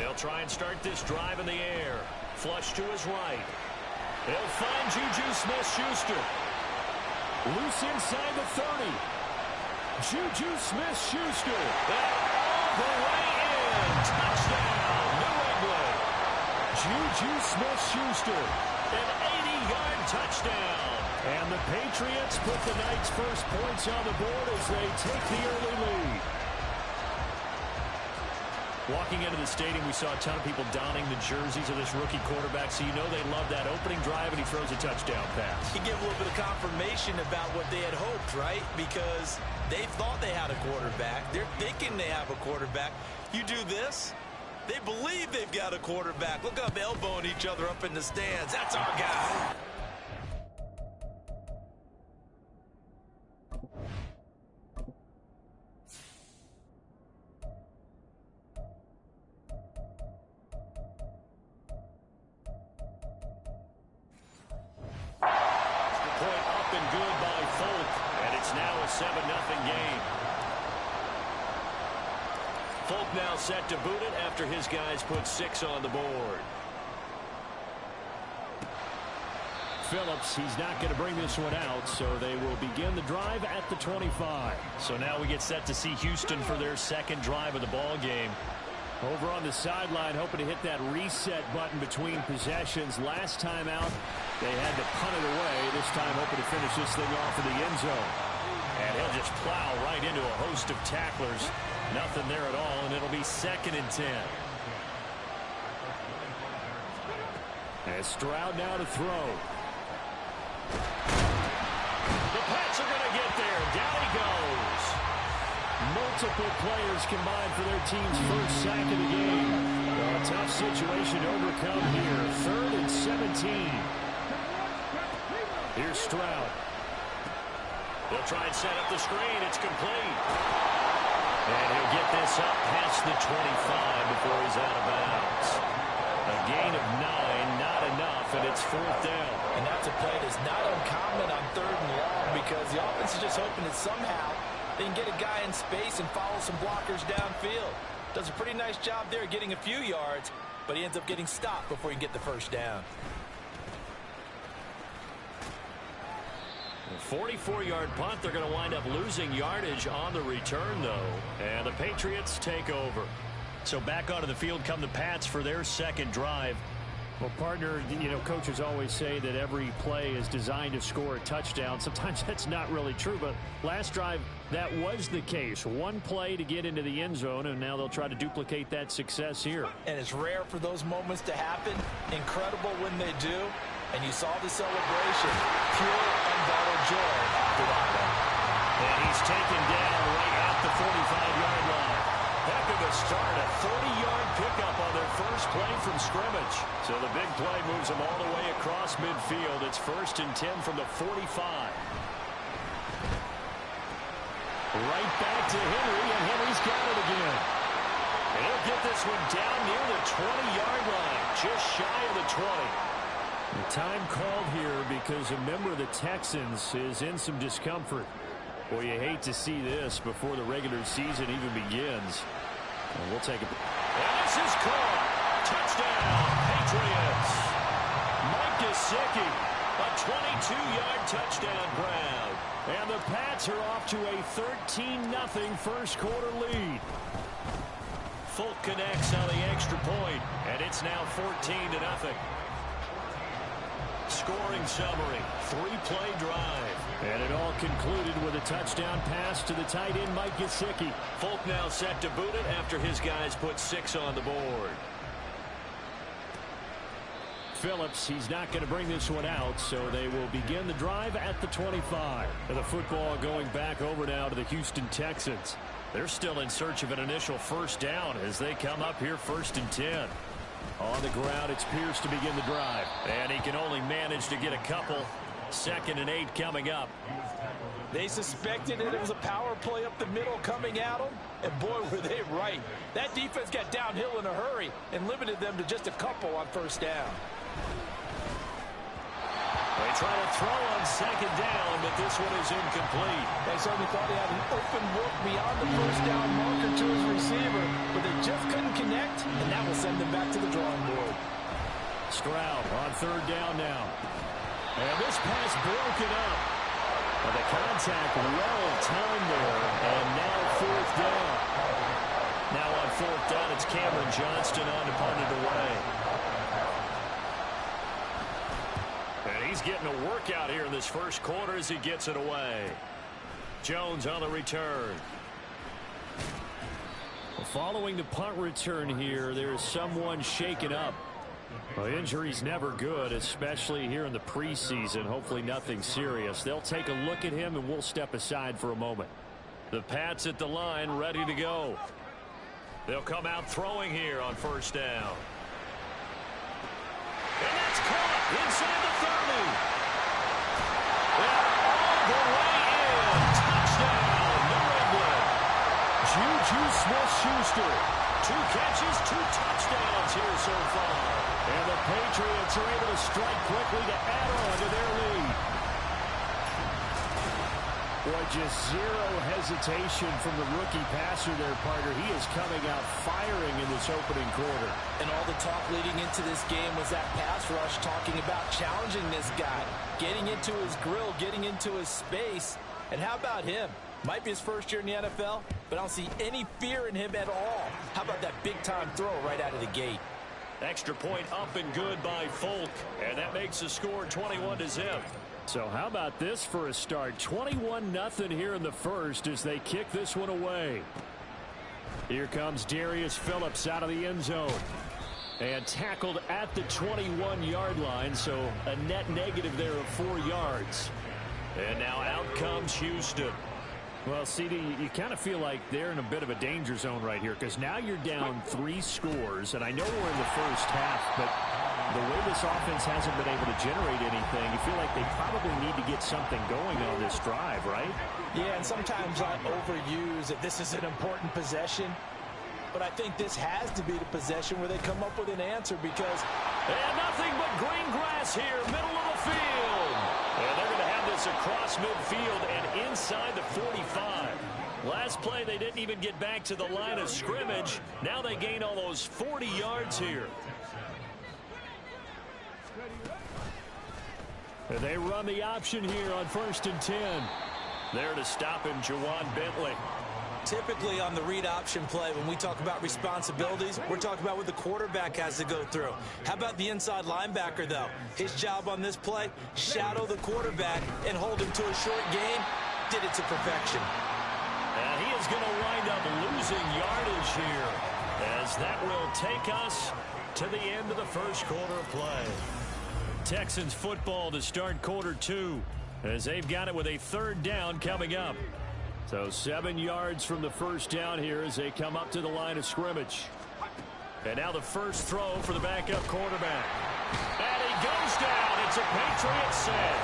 They'll try and start this drive in the air. Flush to his right. They'll find Juju Smith-Schuster. Loose inside the 30. Juju Smith-Schuster. And all the way in. Touchdown, New England. Juju Smith-Schuster. An 80-yard touchdown. And the Patriots put the Knights' first points on the board as they take the early lead. Walking into the stadium, we saw a ton of people donning the jerseys of this rookie quarterback, so you know they love that opening drive, and he throws a touchdown pass. He gave a little bit of confirmation about what they had hoped, right? Because they thought they had a quarterback. They're thinking they have a quarterback. You do this, they believe they've got a quarterback. Look up, elbowing each other up in the stands. That's our guy. Now set to boot it after his guys put 6 on the board. Phillips, he's not going to bring this one out, so they will begin the drive at the 25. So now we get set to see Houston for their second drive of the ball game. Over on the sideline, hoping to hit that reset button between possessions. Last time out, they had to punt it away. This time hoping to finish this thing off in the end zone. And he'll just plow right into a host of tacklers. Nothing there at all, and it'll be 2nd and 10. And Stroud now to throw. The Pats are going to get there. Down he goes. Multiple players combined for their team's first sack of the game. A tough situation to overcome here. 3rd and 17. Here's Stroud. They'll try and set up the screen. It's complete. And he'll get this up past the 25 before he's out of bounds. A gain of 9, not enough, and it's 4th down. And that's a play that's not uncommon on 3rd and long because the offense is just hoping that somehow they can get a guy in space and follow some blockers downfield. Does a pretty nice job there getting a few yards, but he ends up getting stopped before he can get the first down. 44-yard punt. They're going to wind up losing yardage on the return, though. And the Patriots take over. So back onto the field come the Pats for their second drive. Well, partner, you know, coaches always say that every play is designed to score a touchdown. Sometimes that's not really true, but last drive, that was the case. One play to get into the end zone, and now they'll try to duplicate that success here. And it's rare for those moments to happen. Incredible when they do. And you saw the celebration. Pure, unbottled joy after that one. And he's taken down right at the 45-yard line. Heck of a start. A 30-yard pickup on their first play from scrimmage. So the big play moves them all the way across midfield. It's 1st and 10 from the 45. Right back to Henry, and Henry's got it again. And he'll get this one down near the 20-yard line. Just shy of the 20. The time called here because a member of the Texans is in some discomfort. Boy, you hate to see this before the regular season even begins. And we'll take it. And this is caught. Touchdown, Patriots. Mike Gesicki, a 22-yard touchdown grab. And the Pats are off to a 13-0 first quarter lead. Folk connects on the extra point, and it's now 14-0. Scoring summary, 3-play drive. And it all concluded with a touchdown pass to the tight end, Mike Gesicki. Folk now set to boot it after his guys put 6 on the board. Phillips, he's not going to bring this one out, so they will begin the drive at the 25. And the football going back over now to the Houston Texans. They're still in search of an initial first down as they come up here 1st and 10. On the ground, it's Pierce to begin the drive. And he can only manage to get a couple. 2nd and 8 coming up. They suspected that it was a power play up the middle coming at them, and boy, were they right. That defense got downhill in a hurry and limited them to just a couple on first down. They try to throw on second down, but this one is incomplete. They certainly thought he had an open look beyond the first down marker to his receiver, but they just couldn't connect, and that will send them back to the drawing board. Stroud on third down now. And this pass broken up. And the contact well timed there, and now fourth down. Now on fourth down, it's Cameron Johnston on to punt it away. And he's getting a workout here in this first quarter as he gets it away. Jones on the return. Following the punt return here, there's someone shaken up. Well, injury's never good, especially here in the preseason. Hopefully nothing serious. They'll take a look at him, and we'll step aside for a moment. The Pats at the line, ready to go. They'll come out throwing here on first down. And that's caught inside the 30. And all the way in. Touchdown, New England. Juju Smith-Schuster. 2 catches, 2 touchdowns here so far. And the Patriots are able to strike quickly to add on to their lead. Boy, just zero hesitation from the rookie passer there, partner. He is coming out firing in this opening quarter. And all the talk leading into this game was that pass rush, talking about challenging this guy, getting into his grill, getting into his space. And how about him? Might be his first year in the NFL, but I don't see any fear in him at all. How about that big-time throw right out of the gate? Extra point up and good by Folk, and that makes the score 21-0. So how about this for a start? 21-0 here in the first as they kick this one away. Here comes Darius Phillips out of the end zone. And tackled at the 21-yard line, so a net negative there of 4 yards. And now out comes Houston. Well, CD, you kind of feel like they're in a bit of a danger zone right here because now you're down 3 scores, and I know we're in the first half, but the way this offense hasn't been able to generate anything, you feel like they probably need to get something going on this drive, right? Yeah, and sometimes I overuse that this is an important possession, but I think this has to be the possession where they come up with an answer because... And nothing but green grass here, middle of the field. And they're going to have this across midfield and inside the 45. Last play, they didn't even get back to the line of scrimmage. Now they gain all those 40 yards here. And they run the option here on 1st and 10. There to stop him, Juwan Bentley. Typically on the read option play, when we talk about responsibilities, we're talking about what the quarterback has to go through. How about the inside linebacker, though? His job on this play, shadow the quarterback and hold him to a short gain. Did it to perfection. And he is going to wind up losing yardage here, as that will take us to the end of the first quarter of play. Texans football to start quarter 2, as they've got it with a 3rd down coming up. So 7 yards from the first down here as they come up to the line of scrimmage. And now the first throw for the backup quarterback. And he goes down. It's a Patriot sack.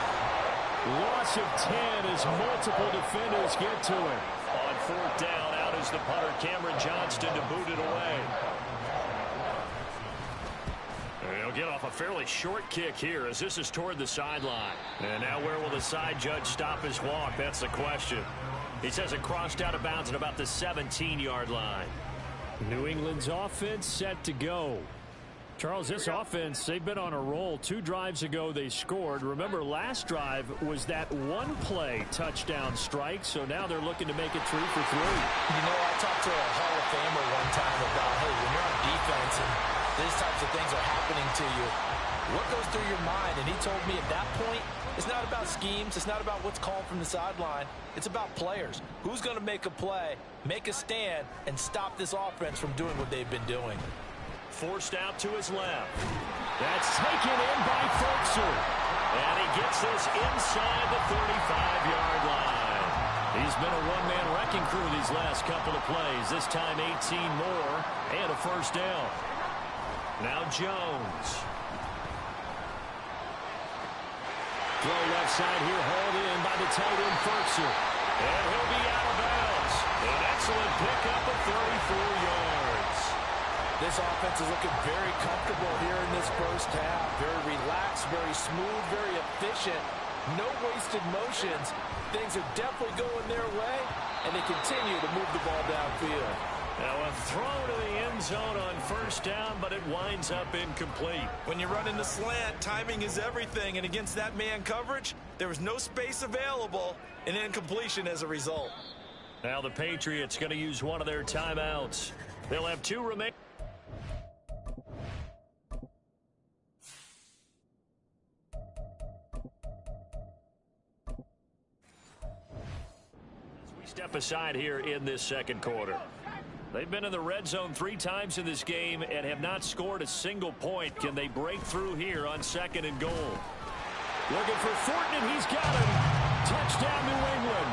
Loss of 10 as multiple defenders get to him. On 4th down, out is the punter, Cameron Johnston, to boot it away. And he'll get off a fairly short kick here as this is toward the sideline. And now where will the side judge stop his walk? That's the question. He says it crossed out of bounds at about the 17-yard line. New England's offense set to go. Charles, this offense, they've been on a roll. 2 drives ago they scored. Remember, last drive was that one-play touchdown strike, so now they're looking to make it 3 for 3. You know, I talked to a Hall of Famer one time about, hey, when you're on defense and these types of things are happening to you, what goes through your mind? And he told me at that point, it's not about schemes. It's not about what's called from the sideline. It's about players. Who's going to make a play, make a stand, and stop this offense from doing what they've been doing? Forced out to his left. That's taken in by Fultzer. And he gets this inside the 35-yard line. He's been a one-man wrecking crew these last couple of plays. This time 18 more and a first down. Now Jones. Throw left side here, hauled in by the tight end Fultzer. And he'll be out of bounds. An excellent pickup of 34 yards. This offense is looking very comfortable here in this first half. Very relaxed, very smooth, very efficient. No wasted motions. Things are definitely going their way, and they continue to move the ball downfield. Now a throw to the end zone on first down, but it winds up incomplete. When you run in the slant, timing is everything, and against that man coverage, there was no space available, and incompletion as a result. Now the Patriots going to use one of their timeouts. They'll have 2 remaining. Step aside here in this second quarter. They've been in the red zone 3 times in this game and have not scored a single point. Can they break through here on 2nd and goal? Looking for Thornton, and he's got him. Touchdown, New England.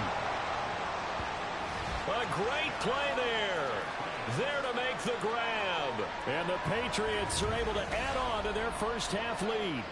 A great play there. There to make the grab. And the Patriots are able to add on to their first half lead.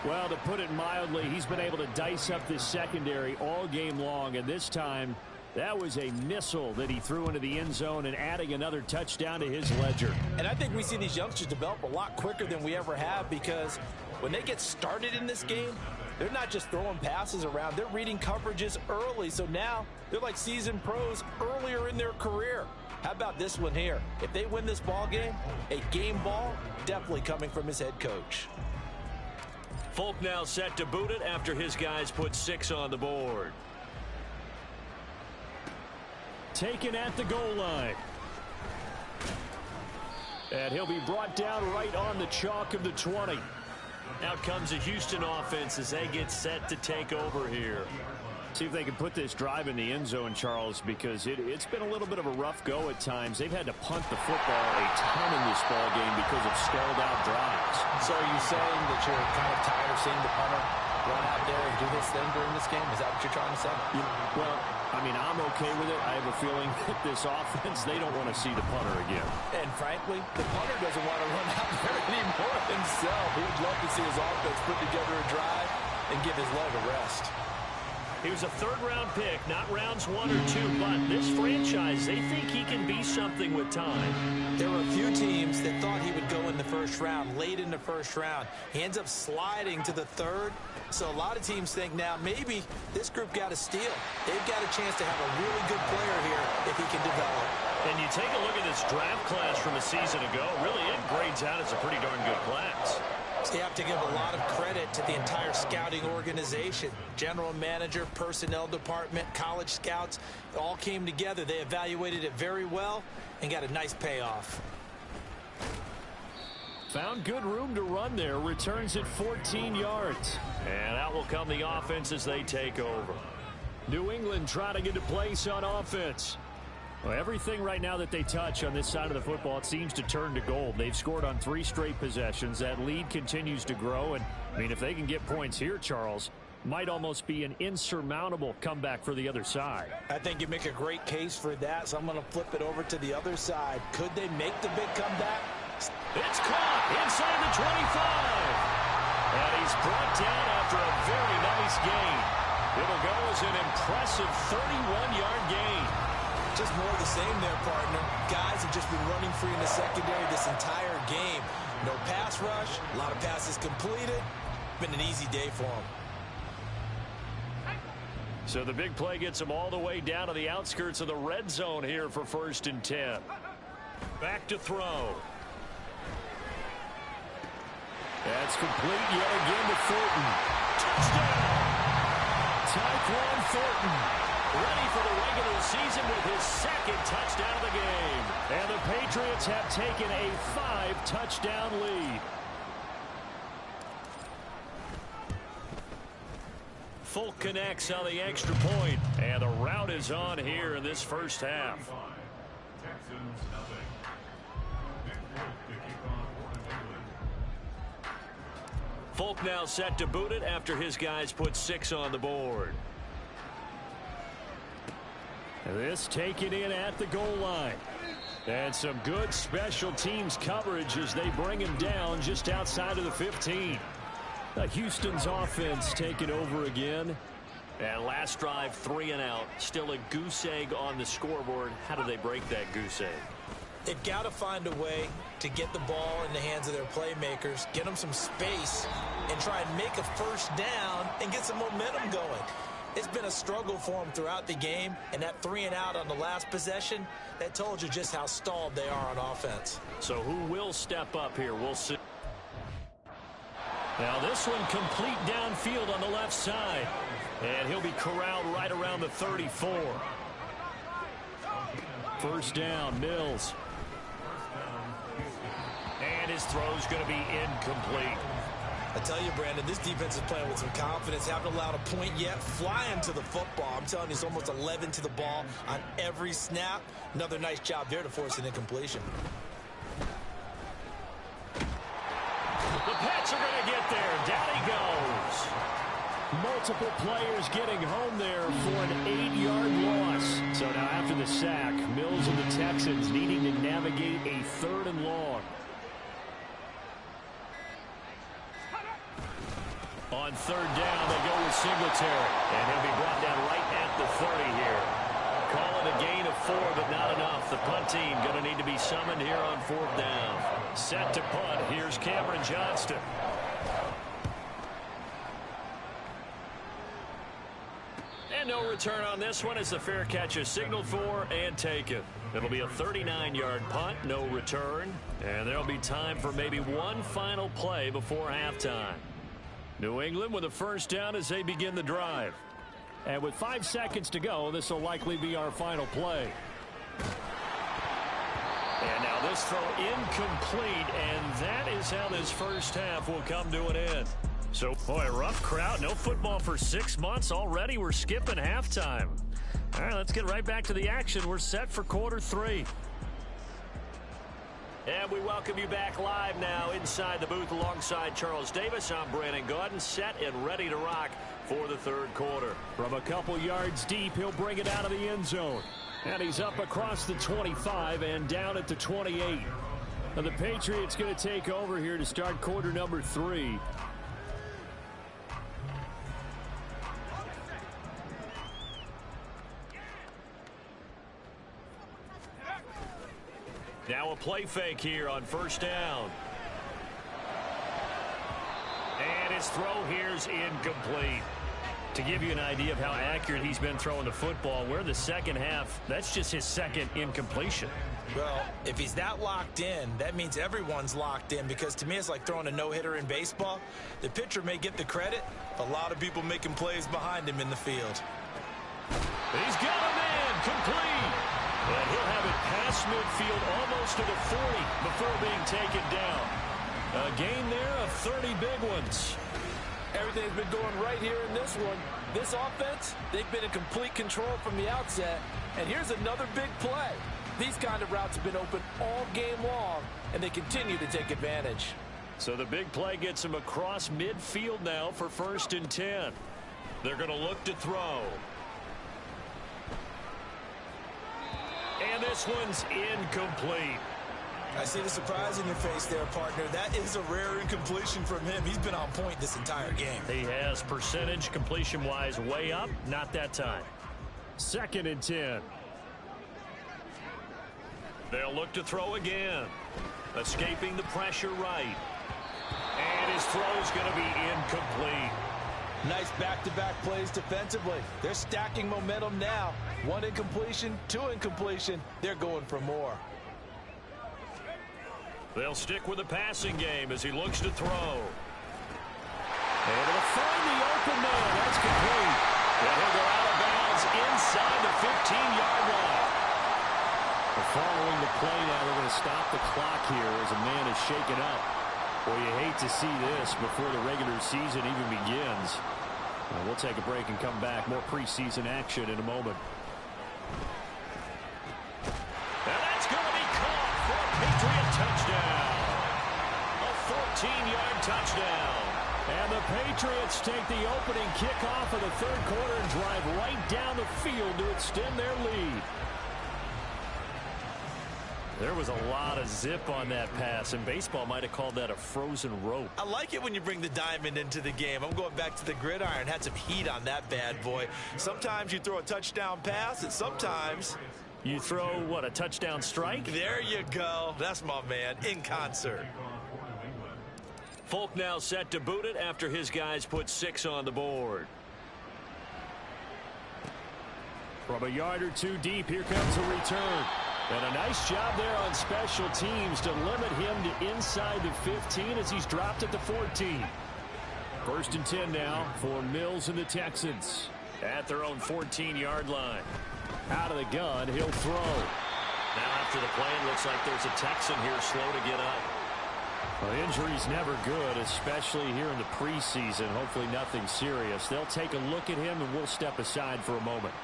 Well, to put it mildly, he's been able to dice up this secondary all game long, and this time that was a missile that he threw into the end zone and adding another touchdown to his ledger. And I think we see these youngsters develop a lot quicker than we ever have, because when they get started in this game, they're not just throwing passes around. They're reading coverages early, so now they're like seasoned pros earlier in their career. How about this one here? If they win this ball game, a game ball definitely coming from his head coach. Folk now set to boot it after his guys put 6 on the board. Taken at the goal line. And he'll be brought down right on the chalk of the 20. Out comes the Houston offense as they get set to take over here. See if they can put this drive in the end zone, Charles, because it's been a little bit of a rough go at times. They've had to punt the football a ton in this ball game because of stalled out drives. So are you saying that you're kind of tired of seeing the punter run out there and do this thing during this game? Is that what you're trying to say? Well, I mean, I'm okay with it. I have a feeling that this offense, they don't want to see the punter again. And frankly, the punter doesn't want to run out there anymore himself. He would love to see his offense put together a drive and give his leg a rest. He was a 3rd-round pick, not rounds 1 or 2, but this franchise, they think he can be something with time. There were a few teams that thought he would go in the first round, late in the first round. He ends up sliding to the 3rd, so a lot of teams think now maybe this group got a steal. They've got a chance to have a really good player here if he can develop. And you take a look at this draft class from a season ago, really it grades out as a pretty darn good class. So you have to give a lot of credit to the entire scouting organization. General manager, personnel department, college scouts, all came together. They evaluated it very well and got a nice payoff. Found good room to run there. Returns at 14 yards. And out will come the offense as they take over. New England trying to get a place on offense. Well, everything right now that they touch on this side of the football, it seems to turn to gold. They've scored on 3 straight possessions. That lead continues to grow. And, I mean, if they can get points here, Charles, might almost be an insurmountable comeback for the other side. I think you make a great case for that, so I'm going to flip it over to the other side. Could they make the big comeback? It's caught inside the 25. And he's brought down after a very nice gain. It'll go as an impressive 31-yard gain. Just more of the same there, partner. Guys have just been running free in the secondary this entire game. No pass rush, a lot of passes completed. Been an easy day for them. So the big play gets them all the way down to the outskirts of the red zone here for 1st and 10. Back to throw. That's complete yet again to Thornton. Touchdown! Tyquan Thornton. Ready for the regular season with his 2nd touchdown of the game. And the Patriots have taken a 5-touchdown lead. Folk connects on the extra point. And the rout is on here in this first half. Folk now set to boot it after his guys put 6 on the board. This taken in at the goal line. And some good special teams coverage as they bring him down just outside of the 15. Houston's offense taking over again. And last drive, 3 and out. Still a goose egg on the scoreboard. How do they break that goose egg? They've got to find a way to get the ball in the hands of their playmakers, get them some space, and try and make a first down and get some momentum going. It's been a struggle for them throughout the game, and that 3 and out on the last possession, that told you just how stalled they are on offense. So who will step up here? We'll see. Now this one complete downfield on the left side. And he'll be corralled right around the 34. First down, Mills. And his throw's going to be incomplete. I tell you, Brandon, this defense is playing with some confidence. Haven't allowed a point yet. Flying to the football. I'm telling you, it's almost 11 to the ball on every snap. Another nice job there to force an incompletion. The Pats are going to get there. Down he goes. Multiple players getting home there for an 8-yard loss. So now after the sack, Mills and the Texans needing to navigate a 3rd and long. On 3rd down, they go with Singletary. And he'll be brought down right at the 30 here. Call it a gain of 4, but not enough. The punt team going to need to be summoned here on 4th down. Set to punt. Here's Cameron Johnston. And no return on this one as the fair catch is signaled for and taken. It'll be a 39-yard punt, no return. And there'll be time for maybe one final play before halftime. New England with a first down as they begin the drive. And with 5 seconds to go, this will likely be our final play. And now this throw incomplete, and that is how this first half will come to an end. So, boy, a rough crowd. No football for 6 months already. We're skipping halftime. All right, let's get right back to the action. We're set for quarter 3. And we welcome you back live now inside the booth alongside Charles Davis. I'm Brandon Gaudin, set and ready to rock for the 3rd quarter. From a couple yards deep, he'll bring it out of the end zone. And he's up across the 25 and down at the 28. Now the Patriots going to take over here to start quarter number 3. Now a play fake here on first down. And his throw here's incomplete. To give you an idea of how accurate he's been throwing the football, we're in the second half. That's just his 2nd incompletion. Well, if he's that locked in, that means everyone's locked in, because to me it's like throwing a no-hitter in baseball. The pitcher may get the credit, a lot of people making plays behind him in the field. He's got a man complete. And he'll have it past midfield almost to the 40 before being taken down. A gain there of 30 big ones. Everything's been going right here in this one. This offense, they've been in complete control from the outset. And here's another big play. These kind of routes have been open all game long, and they continue to take advantage. So the big play gets him across midfield now for 1st and 10. They're going to look to throw. And this one's incomplete. I see the surprise in your face there, partner. That is a rare incompletion from him. He's been on point this entire game. He has percentage completion-wise way up. Not that time. 2nd and 10. They'll look to throw again. Escaping the pressure right. And his throw's going to be incomplete. Nice back-to-back plays defensively. They're stacking momentum now. 1 incompletion, 2 incompletion. They're going for more. They'll stick with the passing game as he looks to throw. Able to find the open man. That's complete. And he'll go out of bounds inside the 15-yard line. Following the play now, they're going to stop the clock here as a man is shaken up. Well, you hate to see this before the regular season even begins. We'll take a break and come back. More preseason action in a moment. And that's going to be caught for a Patriot touchdown. A 14-yard touchdown. And the Patriots take the opening kickoff of the 3rd quarter and drive right down the field to extend their lead. There was a lot of zip on that pass, and baseball might have called that a frozen rope. I like it when you bring the diamond into the game. I'm going back to the gridiron. Had some heat on that bad boy. Sometimes you throw a touchdown pass, and sometimes you throw, what, a touchdown strike? There you go. That's my man, in concert. Folk now set to boot it after his guys put 6 on the board. From a yard or two deep, here comes a return. And a nice job there on special teams to limit him to inside the 15 as he's dropped at the 14. 1st and 10 now for Mills and the Texans. At their own 14-yard line. Out of the gun, he'll throw. Now after the play, it looks like there's a Texan here slow to get up. Well, injury's never good, especially here in the preseason. Hopefully nothing serious. They'll take a look at him, and we'll step aside for a moment.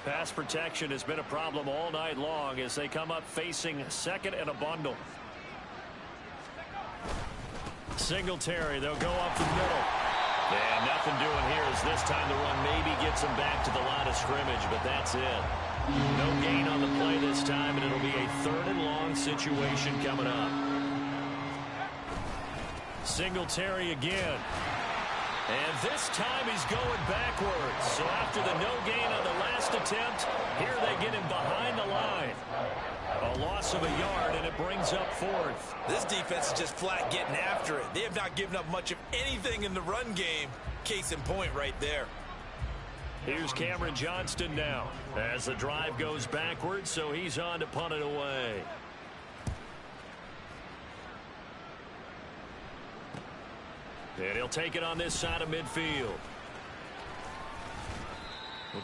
Pass protection has been a problem all night long as they come up facing 2nd and a bundle. Singletary, they'll go up the middle. And nothing doing here as this time the run maybe gets him back to the line of scrimmage, but that's it. No gain on the play this time, and it'll be a 3rd and long situation coming up. Singletary again. And this time he's going backwards. So after the no gain on the last attempt, here they get him behind the line. A loss of a yard, and it brings up 4th. This defense is just flat getting after it. They have not given up much of anything in the run game. Case in point right there. Here's Cameron Johnston now as the drive goes backwards, so he's on to punt it away. And he'll take it on this side of midfield.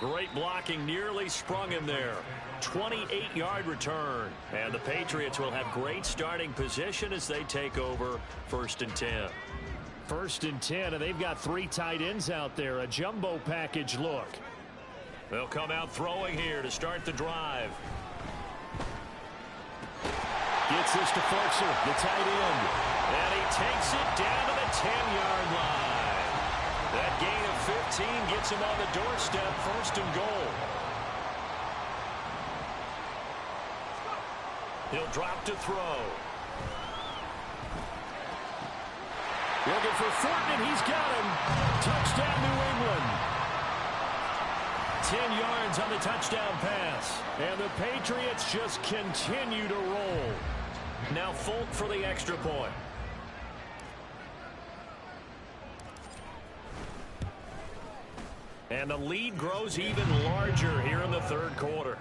Great blocking, nearly sprung him there. 28-yard return. And the Patriots will have great starting position as they take over 1st and 10. 1st and 10, and they've got 3 tight ends out there. A jumbo package look. They'll come out throwing here to start the drive. Gets this to Forkser, the tight end. And he takes it down to the 10-yard line. That gain of 15 gets him on the doorstep, 1st and goal. He'll drop to throw. Looking for Fortin, and he's got him. Touchdown, New England. 10 yards on the touchdown pass. And the Patriots just continue to roll. Now Folk for the extra point. And the lead grows even larger here in the 3rd quarter.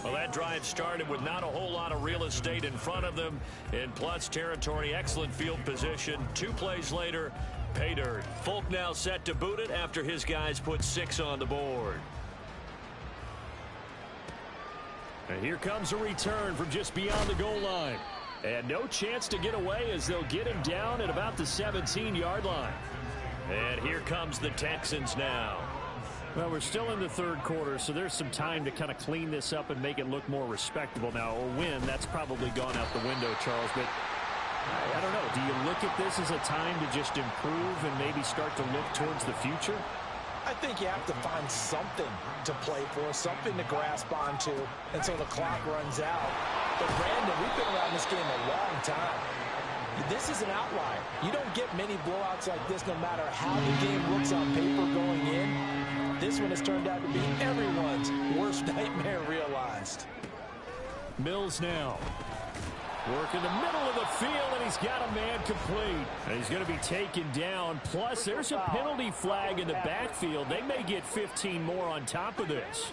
Well, that drive started with not a whole lot of real estate in front of them. In plus territory, excellent field position. 2 plays later, pay dirt. Folk now set to boot it after his guys put 6 on the board. And here comes a return from just beyond the goal line. And no chance to get away as they'll get him down at about the 17-yard line. And here comes the Texans now. Well, we're still in the 3rd quarter, so there's some time to kind of clean this up and make it look more respectable now. A win, that's probably gone out the window, Charles. But I don't know. Do you look at this as a time to just improve and maybe start to look towards the future? I think you have to find something to play for, something to grasp onto until the clock runs out. But, Brandon, we've been around this game a long time. This is an outlier. You don't get many blowouts like this no matter how the game looks on paper going in. This one has turned out to be everyone's worst nightmare realized. Mills now. Work in the middle of the field, and he's got a man complete. And he's going to be taken down. Plus, there's a penalty flag in the backfield. They may get 15 more on top of this.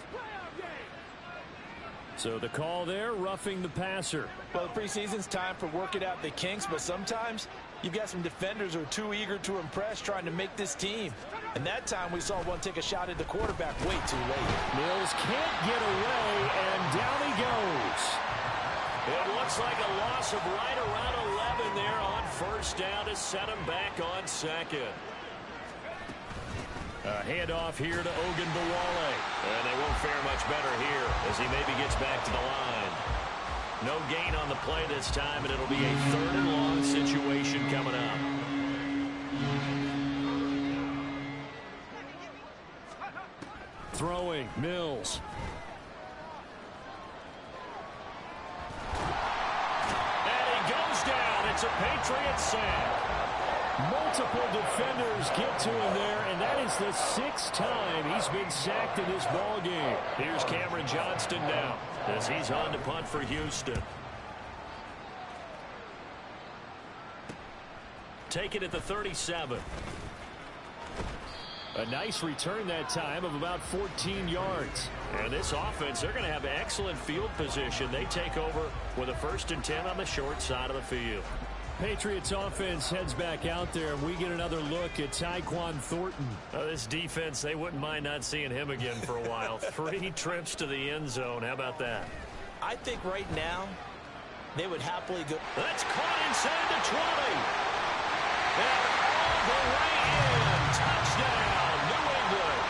So the call there, roughing the passer. Well, the preseason's time for working out the kinks, but sometimes you've got some defenders who are too eager to impress trying to make this team. And that time we saw one take a shot at the quarterback way too late. Mills can't get away, and down he goes. It looks like a loss of right around 11 there on 1st down to set him back on 2nd. A handoff here to Ogunbowale. And they won't fare much better here as he maybe gets back to the line. No gain on the play this time, and it'll be a 3rd and long situation coming up. Throwing, Mills. It's a Patriots sack. Multiple defenders get to him there, and that is the 6th time he's been sacked in this ball game. Here's Cameron Johnston now as he's on to punt for Houston. Take it at the 37. A nice return that time of about 14 yards. And this offense, they're going to have excellent field position. They take over with a 1st and 10 on the short side of the field. Patriots offense heads back out there, and we get another look at Tyquan Thornton. This defense, they wouldn't mind not seeing him again for a while. 3 trips to the end zone. How about that? I think right now they would happily go. That's caught inside the 20. And all the way in. Touchdown, New England.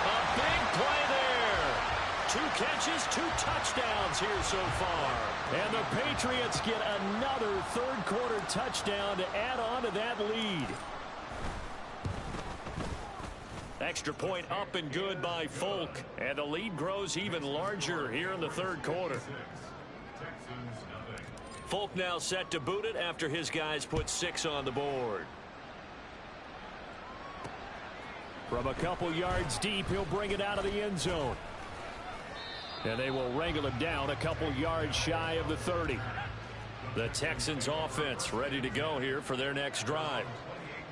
A big play there. 2 catches, 2 touchdowns here so far. And the Patriots get another 3rd quarter touchdown to add on to that lead. Extra point up and good by Folk. And the lead grows even larger here in the 3rd quarter. Folk now set to boot it after his guys put 6 on the board. From a couple yards deep, he'll bring it out of the end zone. And they will wrangle him down a couple yards shy of the 30. The Texans offense ready to go here for their next drive.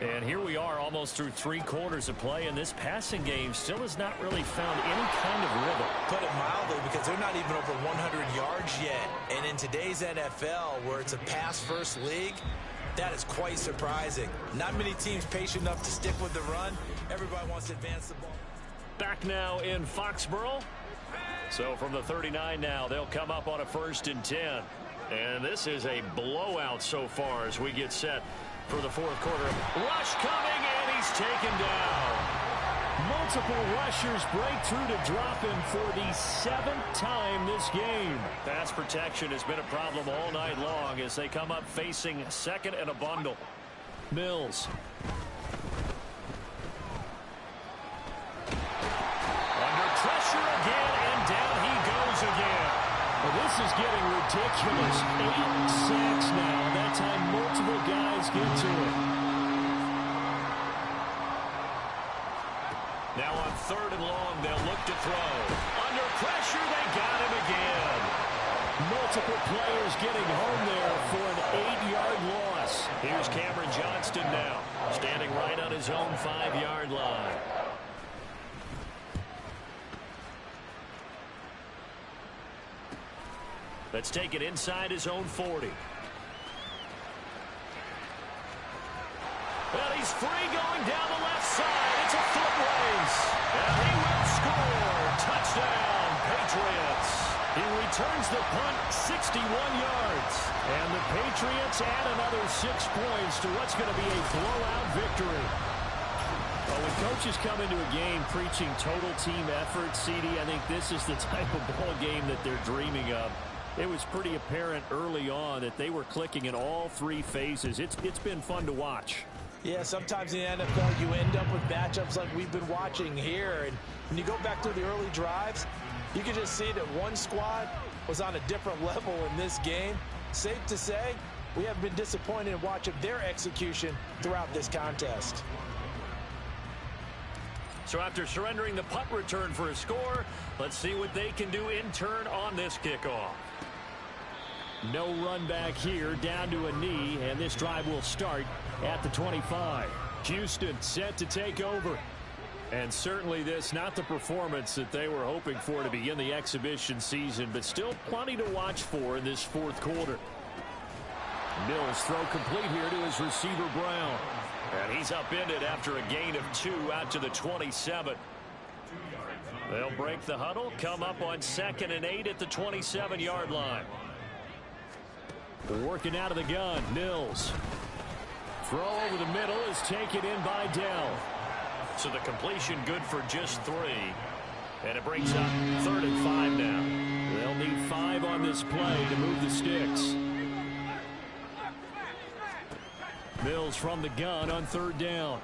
And here we are almost through 3 quarters of play, and this passing game still has not really found any kind of rhythm. Put it mildly, because they're not even over 100 yards yet. And in today's NFL, where it's a pass-first league, that is quite surprising. Not many teams patient enough to stick with the run. Everybody wants to advance the ball. Back now in Foxborough. So from the 39 now, they'll come up on a 1st and 10. And this is a blowout so far as we get set for the 4th quarter. Rush coming, and he's taken down. Multiple rushers break through to drop him for the 7th time this game. Pass protection has been a problem all night long as they come up facing 2nd and a bundle. Mills. Under pressure again, and down he goes again. Well, this is getting ridiculous. 8 sacks now. That time multiple guys get to it. Now on 3rd and long, they'll look to throw. Under pressure, they got him again. Multiple players getting home there for an 8-yard loss. Here's Cameron Johnston now, standing right on his own 5-yard line. Let's take it inside his own 40. Well, he's free going down the left side. It's a foot race. And he will score. Touchdown, Patriots. He returns the punt 61 yards. And the Patriots add another 6 points to what's going to be a blowout victory. Well, when coaches come into a game preaching total team effort, CD, I think this is the type of ball game that they're dreaming of. It was pretty apparent early on that they were clicking in all 3 phases. It's been fun to watch. Yeah, sometimes in the NFL you end up with matchups like we've been watching here. And when you go back to the early drives, you can just see that one squad was on a different level in this game. Safe to say, we haven't been disappointed in watching their execution throughout this contest. So after surrendering the punt return for a score, let's see what they can do in turn on this kickoff. No run back here, down to a knee, and this drive will start at the 25. Houston set to take over. And certainly this, not the performance that they were hoping for to begin the exhibition season, but still plenty to watch for in this 4th quarter. Mills throw complete here to his receiver Brown. And he's upended after a gain of 2 out to the 27. They'll break the huddle, come up on 2nd and 8 at the 27-yard line. Working out of the gun, Mills. Throw over the middle is taken in by Dell. So the completion good for just 3. And it brings up 3rd and 5 now. They'll need 5 on this play to move the sticks. Mills from the gun on 3rd down.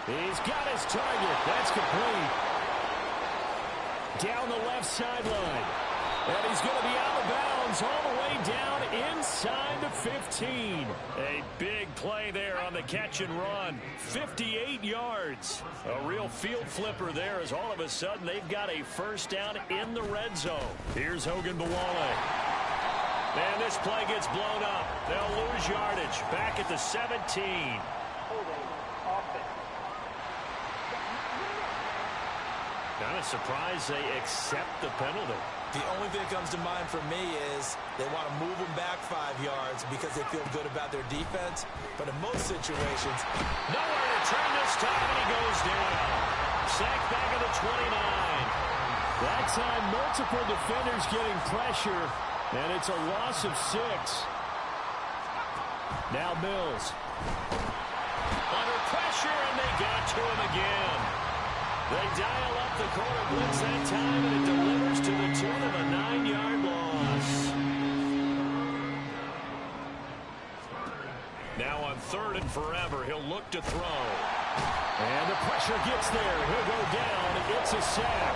He's got his target. That's complete. Down the left sideline. And he's going to be out of bounds all the way down inside the 15. A big play there on the catch and run. 58 yards. A real field flipper there as all of a sudden they've got a first down in the red zone. Here's Hogan Bawale. And this play gets blown up. They'll lose yardage. Back at the 17. Kind of surprised they accept the penalty. The only thing that comes to mind for me is they want to move them back 5 yards because they feel good about their defense. But in most situations, nowhere to turn this time, and he goes down. Sacked back at the 29. That time, multiple defenders getting pressure, and it's a loss of 6. Now Mills. Under pressure, and they got to him again. They dial up the corner blitz that time, and it delivers to the tune of a 9-yard loss. Now on 3rd and forever, he'll look to throw. And the pressure gets there. He'll go down. It's a sack.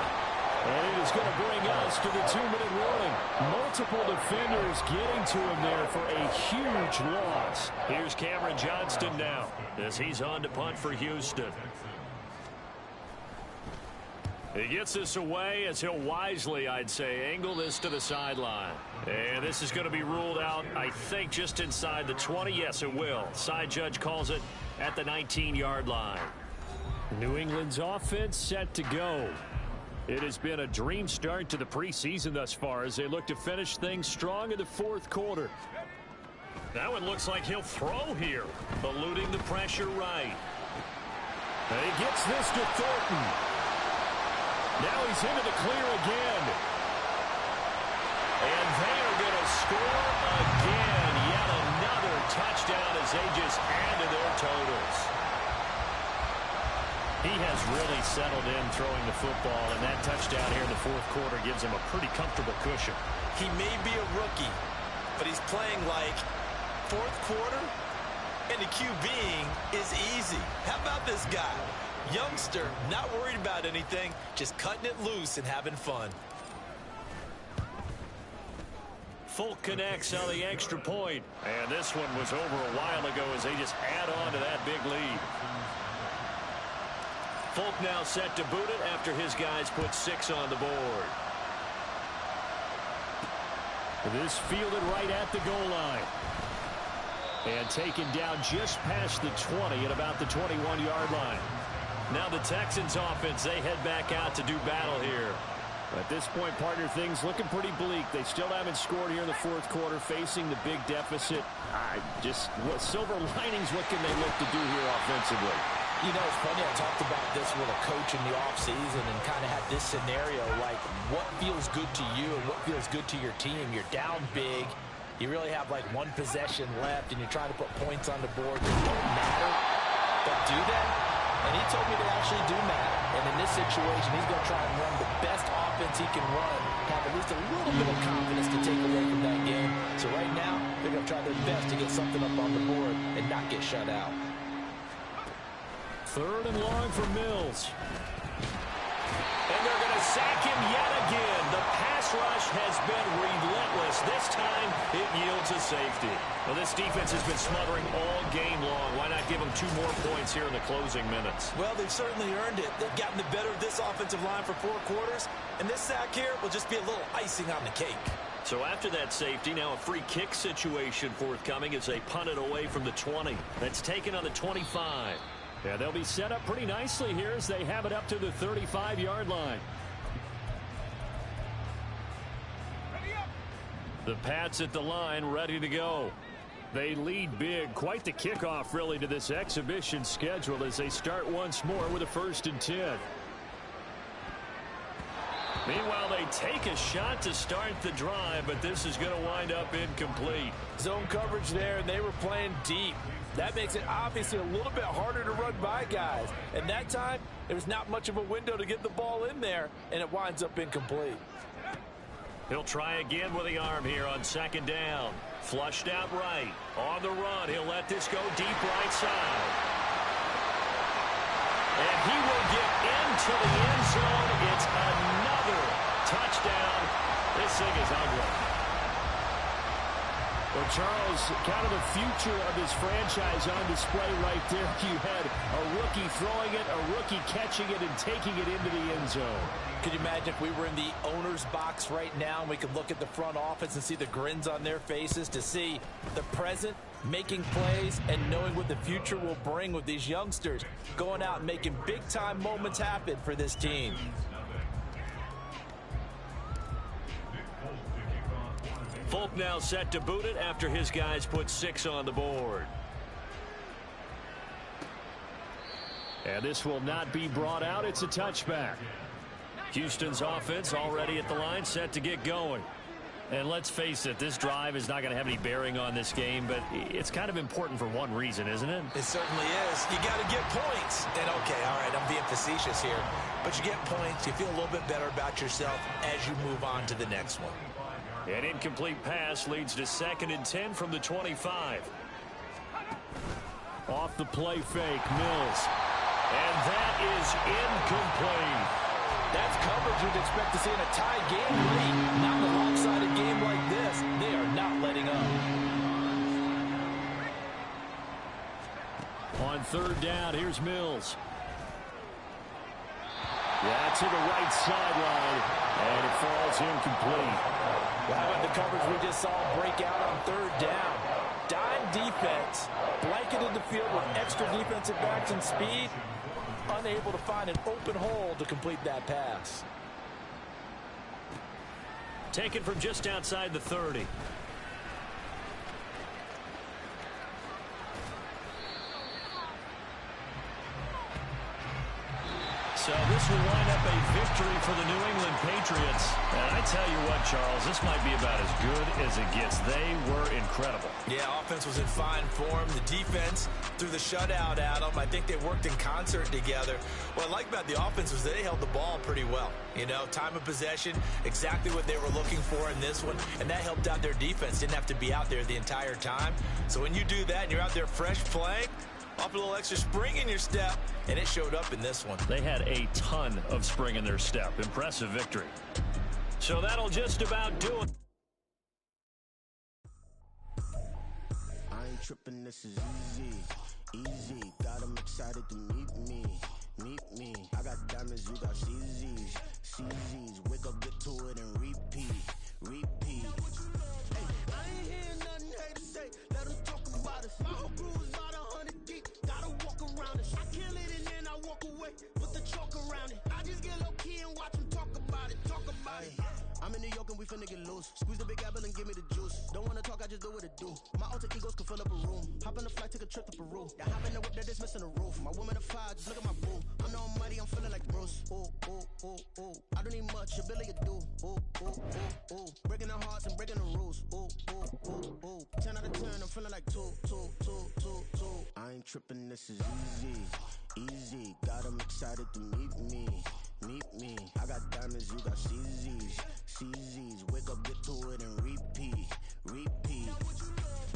And it is going to bring us to the 2-minute warning. Multiple defenders getting to him there for a huge loss. Here's Cameron Johnston now as he's on to punt for Houston. He gets this away as he'll wisely, I'd say, angle this to the sideline. And this is going to be ruled out, I think, just inside the 20. Yes, it will. Side judge calls it at the 19-yard line. New England's offense set to go. It has been a dream start to the preseason thus far as they look to finish things strong in the 4th quarter. Now it looks like he'll throw here, eluding the pressure right. And he gets this to Thornton. Now he's into the clear again. And they are going to score again. Yet another touchdown as they just add to their totals. He has really settled in throwing the football, and that touchdown here in the 4th quarter gives him a pretty comfortable cushion. he may be a rookie, but he's playing like 4th quarter, and the QBing is easy. How about this guy? Youngster, not worried about anything, just cutting it loose and having fun. Folk connects on the extra point. And this one was over a while ago as they just add on to that big lead. Folk now set to boot it after his guys put 6 on the board. This fielded right at the goal line. And taken down just past the 20 at about the 21-yard line. Now the Texans offense, they head back out to do battle here. At this point, partner, things looking pretty bleak. They still haven't scored here in the 4th quarter, facing the big deficit. What silver linings, what can they look to do here offensively? You know, it's funny, I talked about this with a coach in the offseason and kind of had this scenario, like what feels good to you and what feels good to your team. You're down big. You really have like one possession left, and you're trying to put points on the board that don't matter. But do that? And he told me they actually do matter. And in this situation, he's going to try and run the best offense he can run, have at least a little bit of confidence to take away from that game. So right now, they're going to try their best to get something up on the board and not get shut out. 3rd and long for Mills. And they're going to sack him yet again. The pass rush has been relentless. This time, it yields a safety. Well, this defense has been smothering all game long. Why not give them 2 more points here in the closing minutes? Well, they've certainly earned it. They've gotten the better of this offensive line for 4 quarters. And this sack here will just be a little icing on the cake. So after that safety, now a free kick situation forthcoming as they punt it away from the 20. That's taken on the 25. Yeah, they'll be set up pretty nicely here as they have it up to the 35-yard line. The Pats at the line, ready to go. They lead big. Quite the kickoff, really, to this exhibition schedule as they start once more with a 1st and 10. Meanwhile, they take a shot to start the drive, but this is going to wind up incomplete. Zone coverage there, and they were playing deep. That makes it obviously a little bit harder to run by guys. And that time, there was not much of a window to get the ball in there, and it winds up incomplete. He'll try again with the arm here on 2nd down. Flushed out right. On the run, he'll let this go deep right side. And he will get into the end zone. It's another touchdown. This thing is ugly. Well, Charles, kind of the future of this franchise on display right there. You had a rookie throwing it, a rookie catching it, and taking it into the end zone. Could you imagine if we were in the owner's box right now and we could look at the front office and see the grins on their faces, to see the present making plays and knowing what the future will bring with these youngsters going out and making big-time moments happen for this team. Folk now set to boot it after his guys put 6 on the board. And this will not be brought out. It's a touchback. Houston's offense already at the line, set to get going. And let's face it, this drive is not going to have any bearing on this game, but it's kind of important for one reason, isn't it? It certainly is. You got to get points. And, okay, all right, I'm being facetious here. But you get points, you feel a little bit better about yourself as you move on to the next one. An incomplete pass leads to 2nd and 10 from the 25. Off the play fake, Mills. And that is incomplete. That's coverage you'd expect to see in a tie game late. Now in a lopsided game like this, they are not letting up. On 3rd down, here's Mills. Yeah, to the right sideline, and it falls incomplete. Well, how about the coverage we just saw break out on 3rd down? Dime defense, blanketed the field with extra defensive backs and speed, unable to find an open hole to complete that pass. Taken from just outside the 30. So this will line up a victory for the New England Patriots. And I tell you what, Charles, this might be about as good as it gets. They were incredible. Yeah, offense was in fine form. The defense threw the shutout at them. I think they worked in concert together. What I like about the offense was they held the ball pretty well. You know, time of possession, exactly what they were looking for in this one. And that helped out their defense. Didn't have to be out there the entire time. So when you do that and you're out there fresh playing, off a little extra spring in your step, and it showed up in this one. They had a ton of spring in their step. Impressive victory. So that'll just about do it. I ain't tripping, this is easy, easy. Got them excited to meet me, meet me. I got diamonds, you got CZs, CZs. Wake up, get to it, and repeat, repeat. Hey, I ain't hearing nothing hate to say. Let them talk about us. My whole crew is about 100 deep. Gotta walk around it. I kill it and then I walk away with the chalk around it. I just get low key and watch them talk about it, talk about it. I'm in New York and we finna get loose. Squeeze the big apple and give me the juice. Don't wanna talk, I just do what it do. My alter egos can fill up a room. Hop on the flight, take a trip to Peru. I hop in the whip that is missing the roof. My woman a fire, just look at my boo. I know I'm mighty, I'm feeling like Bruce. Ooh, ooh, ooh, ooh. I don't need much, ability to do. Ooh, ooh, ooh, ooh. Breaking the hearts and breaking the rules. Ooh, ooh, ooh, ooh. 10 out of 10, I'm feeling like 2, 2, 2, 2, 2. I ain't tripping, this is easy, easy. Got them excited to meet me, meet me. I got diamonds, you got CZs, CZs. Wake up, get to it, and repeat, repeat.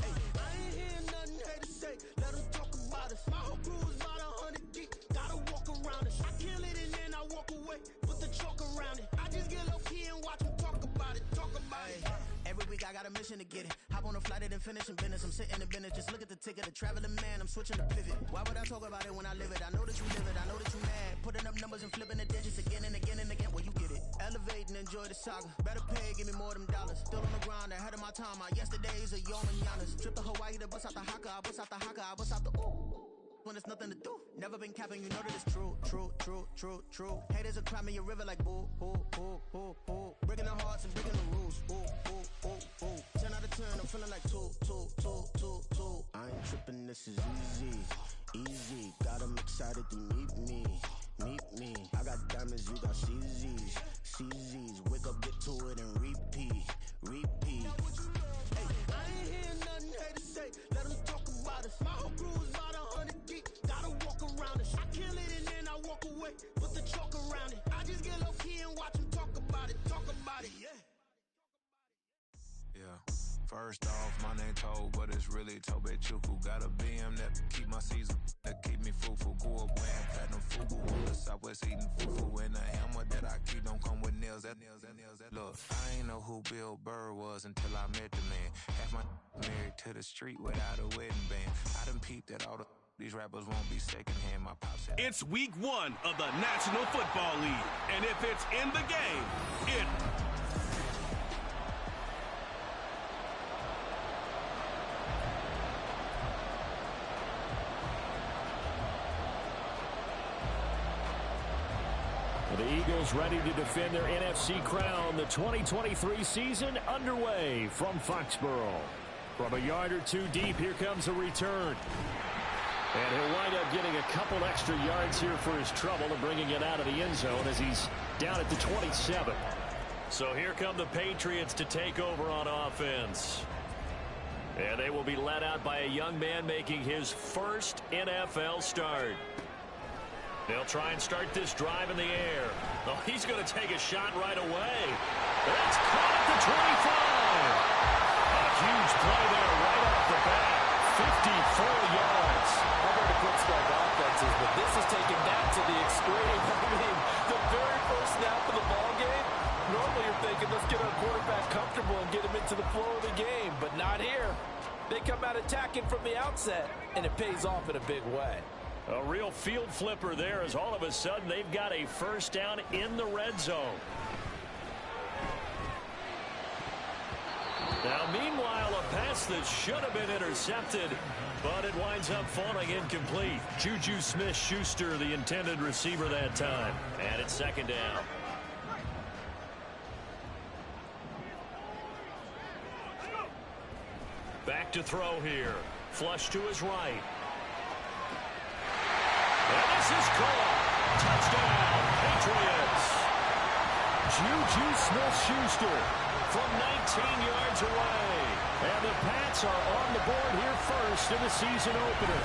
Hey, I ain't hearing nothing hate to say. Let them talk about us. My whole crew is about 100 deep. Gotta walk around us. I kill it and then I walk away with the chalk around it. I just get low key and watch them talk about it, talk about it. Every week I got a mission to get it. Hop on a flight and finish in business. I'm sitting in business. Just look at the ticket. A traveling man. I'm switching the pivot. Why would I talk about it when I live it? I know that you live it. I know that you mad. Putting up numbers and flipping the digits again and again and again. Well, you get it. Elevate and enjoy the saga. Better pay, give me more than dollars. Still on the grind, ahead of my time. My yesterdays are your mananas. Trip to Hawaii to bust out the haka. I bust out the haka. I bust out the ooh. When there's nothing to do. Never been capping, you know that it's true, true, true, true, true. Haters are climbing your river like boo, boo, boo, boo, boo. Breaking the hearts and breaking the rules. Ooh, ooh, ooh, ooh. 10 out of 10, I'm feeling like 2, 2, 2, 2, 2. I ain't tripping, this is easy, easy. Got them excited to meet me, meet me. I got diamonds, you got CZs, CZs. Wake up, get to it, and repeat, repeat. Hey, I ain't hearing nothing hate to say. Let them talk about us. My whole crew is about 100 deep. Gotta walk around us. I kill it and then I walk away with the chalk around it. I just get low key and watch them talk about it, talk about it, yeah. Yeah. First off, my name Toad, but it's really Tobe Chuku. Got a BM that keep my season, that keep me fruitful. Go up wearing platinum fugu on the Southwest eating fufu. And the hammer that I keep don't come with nails. Look, I ain't know who Bill Burr was until I met the man. Half my to the street without a wedding band. I done peeped at all these rappers won't be secondhand. My pop said it's week 1 of the National Football League. And if it's in the game, it... The Eagles ready to defend their NFC crown. The 2023 season underway from Foxborough. From a yard or two deep, here comes a return. And he'll wind up getting a couple extra yards here for his trouble and bringing it out of the end zone as he's down at the 27. So here come the Patriots to take over on offense. And they will be led out by a young man making his first NFL start. They'll try and start this drive in the air. Oh, he's going to take a shot right away. That's caught at the 25. A huge play there right off the bat. 54 yards. I've heard of quick start offenses, but this is taking that to the extreme. I mean, the very first snap of the ball game, normally you're thinking, let's get our quarterback comfortable and get him into the flow of the game, but not here. They come out attacking from the outset, and it pays off in a big way. A real field flipper there as all of a sudden they've got a first down in the red zone. Now, meanwhile, a pass that should have been intercepted, but it winds up falling incomplete. Juju Smith-Schuster, the intended receiver that time. And it's second down. Back to throw here. Flush to his right. And this is caught. Touchdown, Patriots. Juju Smith-Schuster from 19 yards away. And the Pats are on the board here first in the season opener.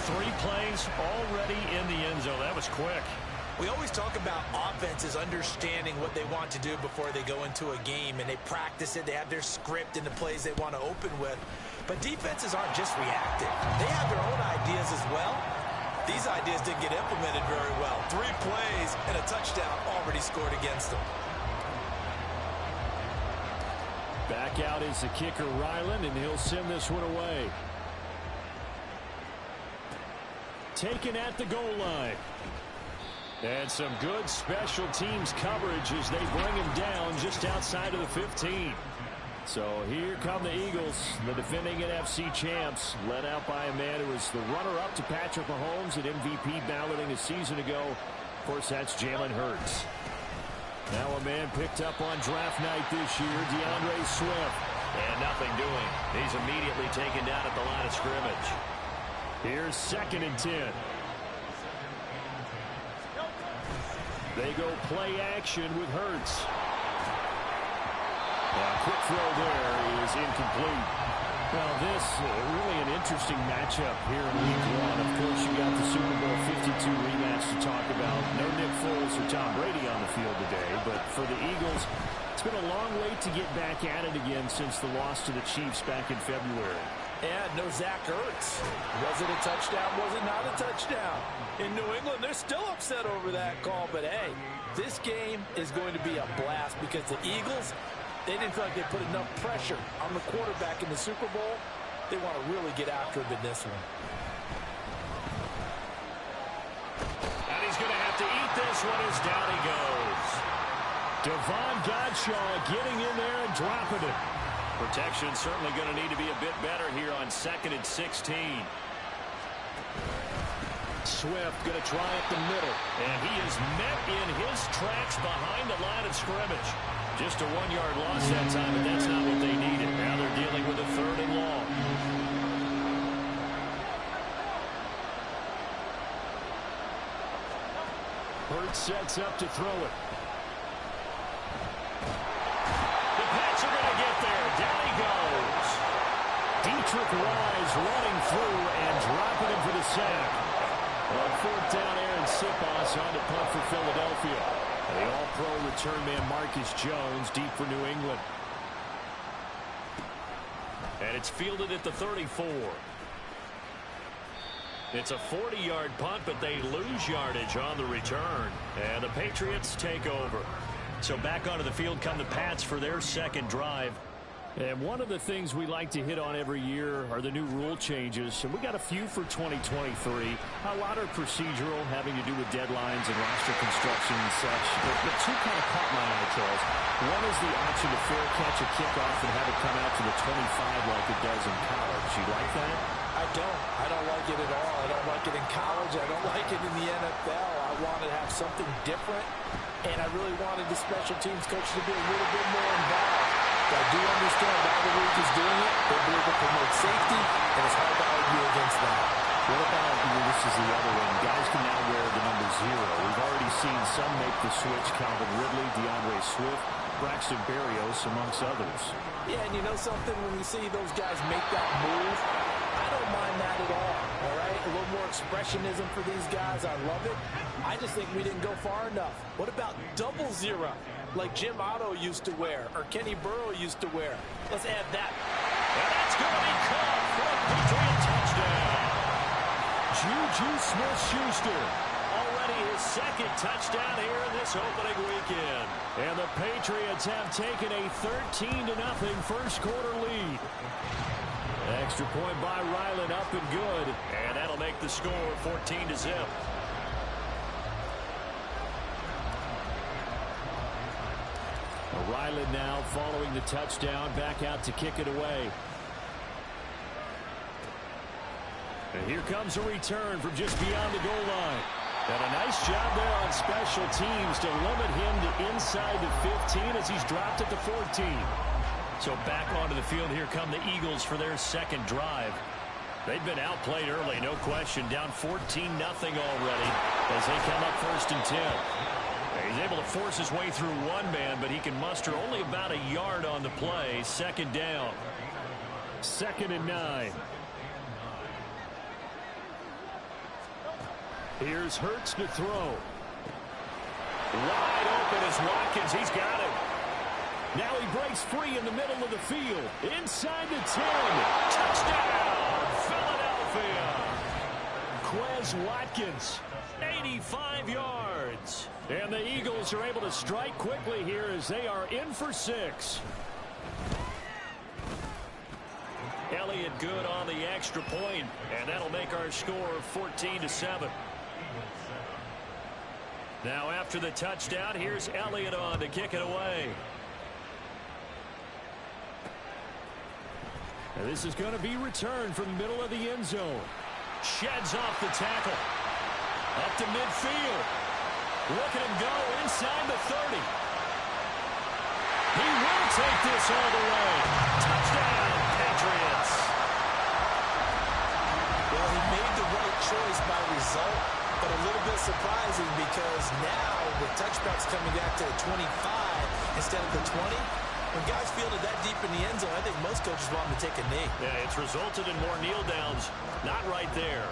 3 plays already in the end zone. That was quick. We always talk about offenses understanding what they want to do before they go into a game, and they practice it. They have their script and the plays they want to open with. But defenses aren't just reactive. They have their own ideas as well. These ideas didn't get implemented very well. 3 plays and a touchdown already scored against them. Back out is the kicker, Ryland, and he'll send this one away. Taken at the goal line. And some good special teams coverage as they bring him down just outside of the 15. So here come the Eagles, the defending NFC champs, led out by a man who was the runner-up to Patrick Mahomes at MVP balloting a season ago. Of course, that's Jalen Hurts. Now a man picked up on draft night this year, DeAndre Swift. And nothing doing. He's immediately taken down at the line of scrimmage. Here's 2nd and 10. They go play action with Hurts. Quick throw there is incomplete. Well, this really an interesting matchup here in week 1. Of course, you got the Super Bowl 52 rematch to talk about. No Nick Foles or Tom Brady on the field today, but for the Eagles, it's been a long wait to get back at it again since the loss to the Chiefs back in February. And no Zach Ertz. Was it a touchdown? Was it not a touchdown? In New England, they're still upset over that call. But, hey, this game is going to be a blast because the Eagles, they didn't feel like they put enough pressure on the quarterback in the Super Bowl. They want to really get after him in this one. And he's going to have to eat this one as down he goes. Devon Godshaw getting in there and dropping it. Protection certainly going to need to be a bit better here on 2nd and 16. Swift going to try up the middle. And he is met in his tracks behind the line of scrimmage. Just a 1-yard loss that time, but that's not what they needed. Now they're dealing with a 3rd and long. Hurts sets up to throw it. The Pats are going to get there. Down he goes. Dietrich Wise running through and dropping him for the sack. On 4th down, Aaron Sipos on to punt for Philadelphia. The all-pro return man Marcus Jones deep for New England. And it's fielded at the 34. It's a 40-yard punt, but they lose yardage on the return. And the Patriots take over. So back onto the field come the Pats for their 2nd drive. And one of the things we like to hit on every year are the new rule changes. And we got a few for 2023. A lot are procedural, having to do with deadlines and roster construction and such. But two kind of caught my eye, Charles. One is the option to fair catch a kickoff and have it come out to the 25 like it does in college. You like that? I don't. I don't like it at all. I don't like it in college. I don't like it in the NFL. I want to have something different, and I really wanted the special teams coach to be a little bit more involved. I do understand why the league is doing it. They believe it promotes safety, and it's hard to argue against that. What about, this is the other one, guys can now wear the number 0. We've already seen some make the switch, Calvin Ridley, DeAndre Swift, Braxton Berrios, amongst others. Yeah, and you know something? When you see those guys make that move, I don't mind that at all right? A little more expressionism for these guys. I love it. I just think we didn't go far enough. What about 0, like Jim Otto used to wear or Kenny Burrow used to wear? Let's add that. And that's going to be caught for a Patriot touchdown. Juju Smith-Schuster, already his second touchdown here in this opening weekend. And the Patriots have taken a 13-0 first quarter lead. Extra point by Ryland, up and good. And that'll make the score 14-0. Ryland now following the touchdown, back out to kick it away. And here comes a return from just beyond the goal line. And a nice job there on special teams to limit him to inside the 15 as he's dropped at the 14. So back onto the field, here come the Eagles for their second drive. They've been outplayed early, no question. Down 14-0 already as they come up 1st and 10. He's able to force his way through one man, but he can muster only about a yard on the play. Second down. 2nd and 9. Here's Hurts to throw. Wide open is Watkins. He's got it. Now he breaks free in the middle of the field. Inside the 10. Touchdown, Philadelphia. Quez Watkins, 85 yards. And the Eagles are able to strike quickly here as they are in for 6. Elliott good on the extra point, and that'll make our score 14-7. Now after the touchdown, here's Elliott on to kick it away. And this is going to be returned from the middle of the end zone. Sheds off the tackle. Up to midfield. Look at him go inside the 30. He will take this all the way. Touchdown, Patriots. Well, he made the right choice by result, but a little bit surprising because now with touchbacks coming back to the 25 instead of the 20, when guys field it that deep in the end zone, I think most coaches want them to take a knee. Yeah, it's resulted in more kneel downs. Not right there.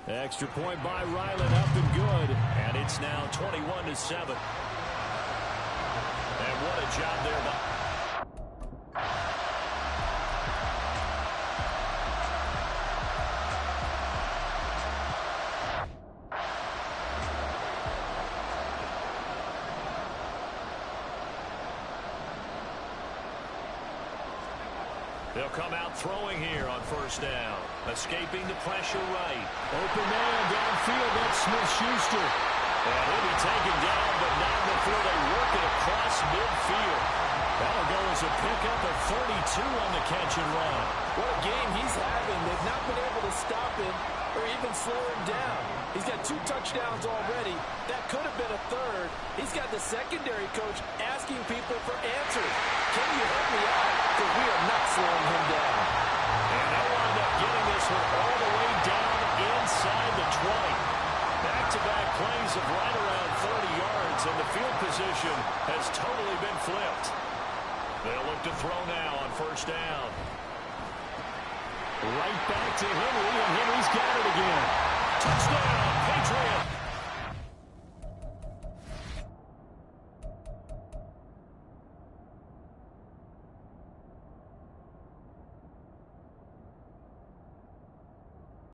Extra point by Ryland, up and good. And it's now 21-7. And what a job there by... They'll come out throwing here on 1st down. Escaping the pressure right. Open man downfield, that's Smith-Schuster. And he'll be taken down, but not before they work it across midfield. That'll go as a pickup of 32 on the catch and run. What a game he's having. They've not been able to stop him or even slow him down. He's got 2 touchdowns already. That could have been a 3rd. He's got the secondary coach asking people for answers. Can you help me out? Because we are not slowing him down. And they'll wind up getting this one all the way down inside the 20. Back-to-back plays of right around 30 yards, and the field position has totally been flipped. They'll look to throw now on 1st down. Right back to Henry, and Henry's got it again. Touchdown, Patriot.